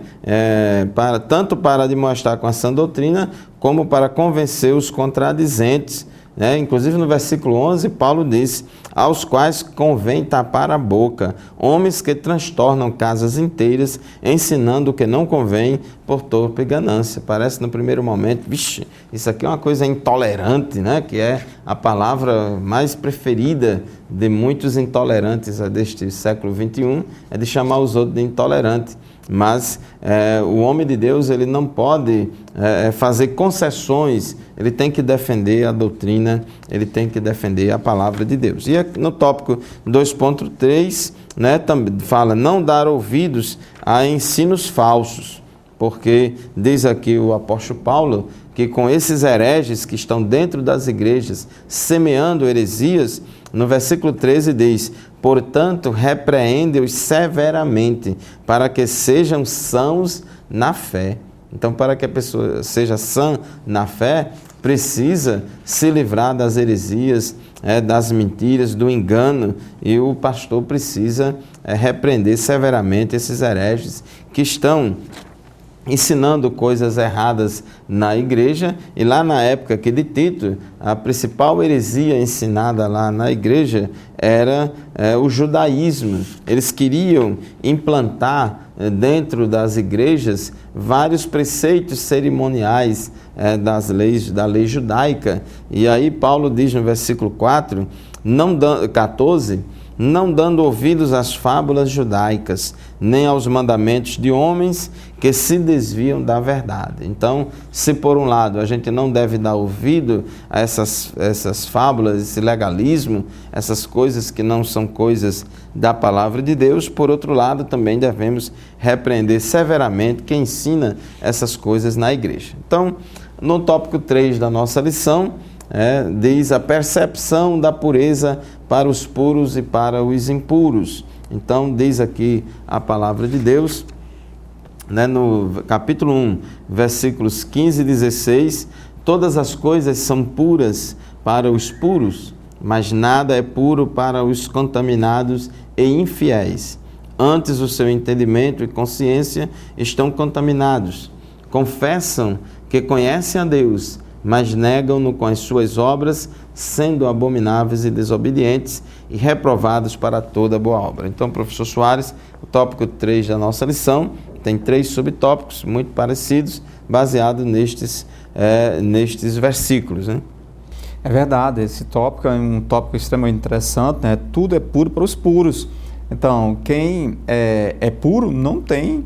Tanto para demonstrar com a sã doutrina, como para convencer os contradizentes, né? Inclusive no versículo 11, Paulo diz: aos quais convém tapar a boca, homens que transtornam casas inteiras, ensinando o que não convém por torpe ganância. Parece no primeiro momento, vixe, isso aqui é uma coisa intolerante, né? Que é a palavra mais preferida de muitos intolerantes deste século 21, é de chamar os outros de intolerante. Mas o homem de Deus, ele não pode fazer concessões, ele tem que defender a doutrina, ele tem que defender a palavra de Deus. E no tópico 2.3, né, também fala: não dar ouvidos a ensinos falsos, porque diz aqui o apóstolo Paulo que com esses hereges que estão dentro das igrejas semeando heresias, no versículo 13 diz: portanto, repreende-os severamente, para que sejam sãos na fé. Então, para que a pessoa seja sã na fé, precisa se livrar das heresias, das mentiras, do engano, e o pastor precisa repreender severamente esses hereges que estão ensinando coisas erradas na igreja. E lá na época aqui de Tito, a principal heresia ensinada lá na igreja era o judaísmo. Eles queriam implantar dentro das igrejas vários preceitos cerimoniais da lei judaica. E aí Paulo diz no versículo 14, não dando ouvidos às fábulas judaicas, nem aos mandamentos de homens que se desviam da verdade. Então, se por um lado a gente não deve dar ouvido a essas fábulas, esse legalismo, essas coisas que não são coisas da palavra de Deus, por outro lado também devemos repreender severamente quem ensina essas coisas na igreja. Então, no tópico 3 da nossa lição, diz a percepção da pureza para os puros e para os impuros. Então, diz aqui a palavra de Deus, né, no capítulo 1, versículos 15 e 16, todas as coisas são puras para os puros, mas nada é puro para os contaminados e infiéis. Antes o seu entendimento e consciência estão contaminados. Confessam que conhecem a Deus, mas negam-no com as suas obras, sendo abomináveis e desobedientes e reprovados para toda boa obra. Então, professor Soares, o tópico 3 da nossa lição tem 3 subtópicos muito parecidos, baseados nestes versículos, né? É verdade, esse tópico é um tópico extremamente interessante, né? Tudo é puro para os puros. Então, quem é puro não tem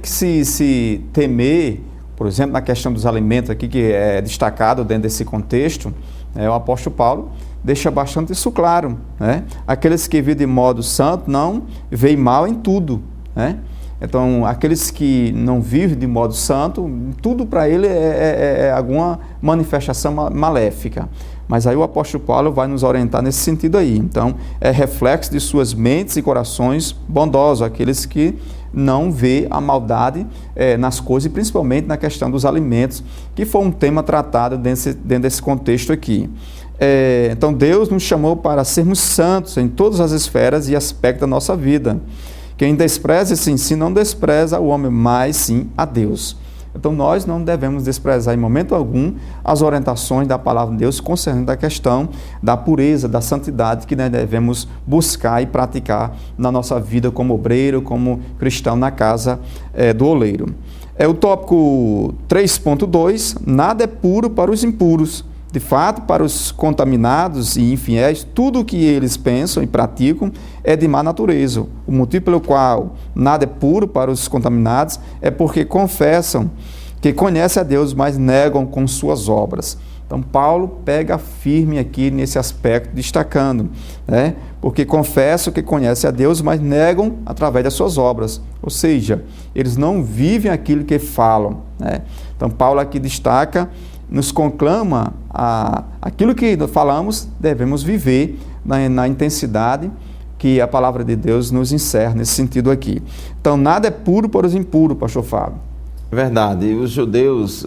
que se temer, por exemplo, na questão dos alimentos aqui, que é destacado dentro desse contexto, o apóstolo Paulo deixa bastante isso claro, né? Aqueles que vivem de modo santo não veem mal em tudo, né? Então, aqueles que não vivem de modo santo, tudo para ele é alguma manifestação maléfica. Mas aí o apóstolo Paulo vai nos orientar nesse sentido aí. Então, é reflexo de suas mentes e corações bondosos, aqueles que não vê a maldade nas coisas, e principalmente na questão dos alimentos, que foi um tema tratado dentro desse contexto aqui. Então, Deus nos chamou para sermos santos em todas as esferas e aspectos da nossa vida. Quem despreza esse ensino não despreza o homem, mas sim a Deus. Então, nós não devemos desprezar em momento algum as orientações da palavra de Deus concernente à questão da pureza, da santidade que nós devemos buscar e praticar na nossa vida como obreiro, como cristão na casa do oleiro. O tópico 3.2, nada é puro para os impuros. De fato, para os contaminados e infiéis, tudo o que eles pensam e praticam é de má natureza. O motivo pelo qual nada é puro para os contaminados é porque confessam que conhecem a Deus, mas negam com suas obras. Então, Paulo pega firme aqui nesse aspecto, destacando, né? Porque confessam que conhecem a Deus, mas negam através das suas obras. Ou seja, eles não vivem aquilo que falam, né? Então, Paulo aqui destaca, nos conclama aquilo que falamos, devemos viver na intensidade que a palavra de Deus nos encerra nesse sentido aqui. Então, nada é puro para os impuros, pastor Fábio. Verdade. E os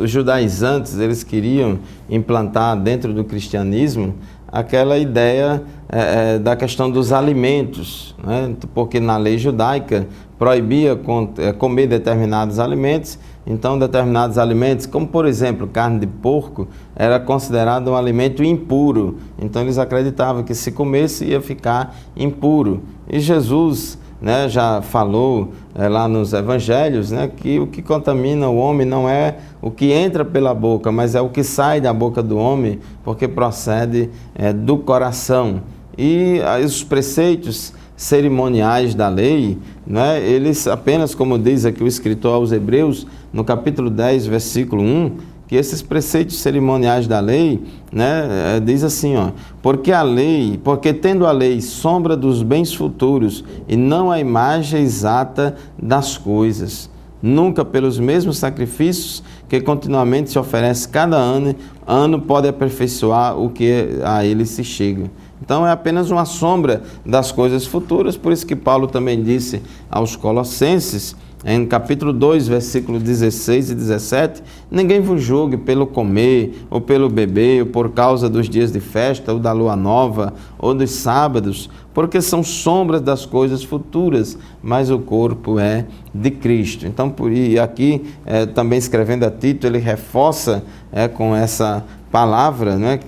judaizantes, eles queriam implantar dentro do cristianismo aquela ideia da questão dos alimentos, né? Porque na lei judaica proibia comer determinados alimentos. Então, determinados alimentos, como por exemplo, carne de porco, era considerado um alimento impuro. Então, eles acreditavam que se comesse ia ficar impuro. E Jesus, né, já falou lá nos evangelhos, né, que o que contamina o homem não é o que entra pela boca, mas é o que sai da boca do homem, porque procede do coração. E os preceitos cerimoniais da lei, né, eles apenas, como diz aqui o escritor aos Hebreus, no capítulo 10, versículo 1, que esses preceitos cerimoniais da lei, né, diz assim, porque tendo a lei sombra dos bens futuros e não a imagem exata das coisas, nunca pelos mesmos sacrifícios que continuamente se oferece cada ano pode aperfeiçoar o que a ele se chega. Então, é apenas uma sombra das coisas futuras, por isso que Paulo também disse aos Colossenses, em capítulo 2, versículos 16 e 17, ninguém vos julgue pelo comer, ou pelo beber, ou por causa dos dias de festa, ou da lua nova, ou dos sábados, porque são sombras das coisas futuras, mas o corpo é de Cristo. Então, e aqui, também escrevendo a Tito, ele reforça com essa palavra, né,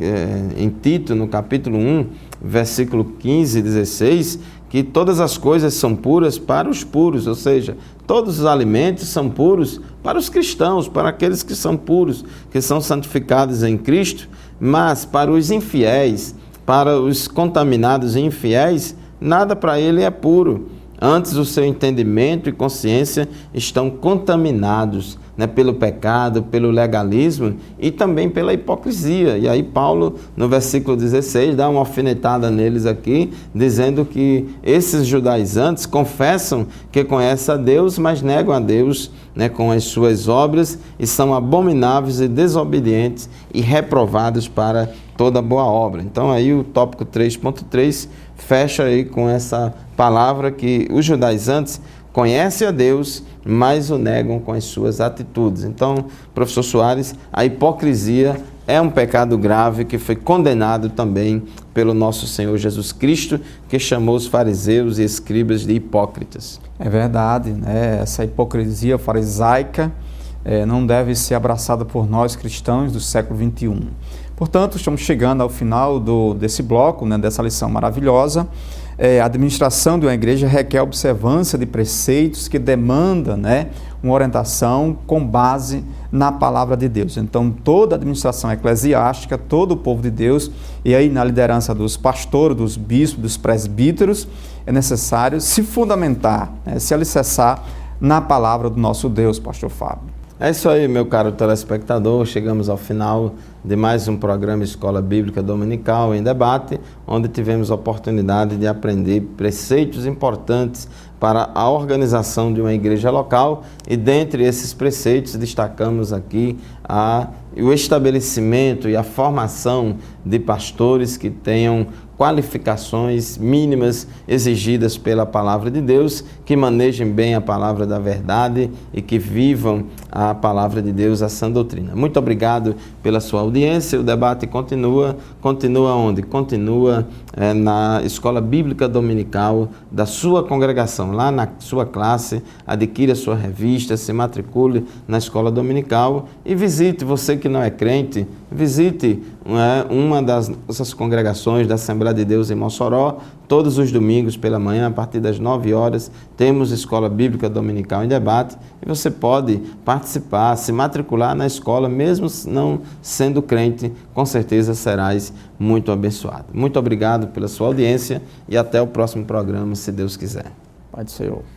em Tito, no capítulo 1, versículo 15 e 16, que todas as coisas são puras para os puros, ou seja, todos os alimentos são puros para os cristãos, para aqueles que são puros, que são santificados em Cristo, mas para os infiéis, para os contaminados e infiéis, nada para ele é puro. Antes o seu entendimento e consciência estão contaminados, né, pelo pecado, pelo legalismo e também pela hipocrisia. E aí Paulo, no versículo 16, dá uma alfinetada neles aqui, dizendo que esses judaizantes confessam que conhecem a Deus, mas negam a Deus, né, com as suas obras, e são abomináveis e desobedientes e reprovados para toda boa obra. Então aí o tópico 3.3 fecha aí com essa palavra que os judaizantes conhecem a Deus, mas o negam com as suas atitudes. Então, professor Soares, a hipocrisia é um pecado grave que foi condenado também pelo nosso Senhor Jesus Cristo, que chamou os fariseus e escribas de hipócritas. É verdade, né? Essa hipocrisia farisaica, não deve ser abraçada por nós cristãos do século XXI. Portanto, estamos chegando ao final desse bloco, né, dessa lição maravilhosa. A administração de uma igreja requer observância de preceitos que demandam, né, uma orientação com base na palavra de Deus. Então, toda a administração eclesiástica, todo o povo de Deus, e aí na liderança dos pastores, dos bispos, dos presbíteros, é necessário se fundamentar, né, se alicerçar na palavra do nosso Deus, pastor Fábio. É isso aí, meu caro telespectador. Chegamos ao final de mais um programa Escola Bíblica Dominical em Debate, onde tivemos a oportunidade de aprender preceitos importantes para a organização de uma igreja local, e dentre esses preceitos destacamos aqui o estabelecimento e a formação de pastores que tenham qualificações mínimas exigidas pela palavra de Deus, que manejem bem a palavra da verdade e que vivam a palavra de Deus, a sã doutrina. Muito obrigado pela sua audiência. O debate continua onde? Continua na Escola Bíblica Dominical da sua congregação, lá na sua classe. Adquira a sua revista, se matricule na Escola Dominical e visite, você que não é crente, visite uma das nossas congregações da Assembleia de Deus em Mossoró. Todos os domingos pela manhã, a partir das 9 horas, temos Escola Bíblica Dominical em Debate, e você pode participar, se matricular na escola, mesmo não sendo crente, com certeza serás muito abençoado. Muito obrigado pela sua audiência e até o próximo programa, se Deus quiser. Pai do Senhor.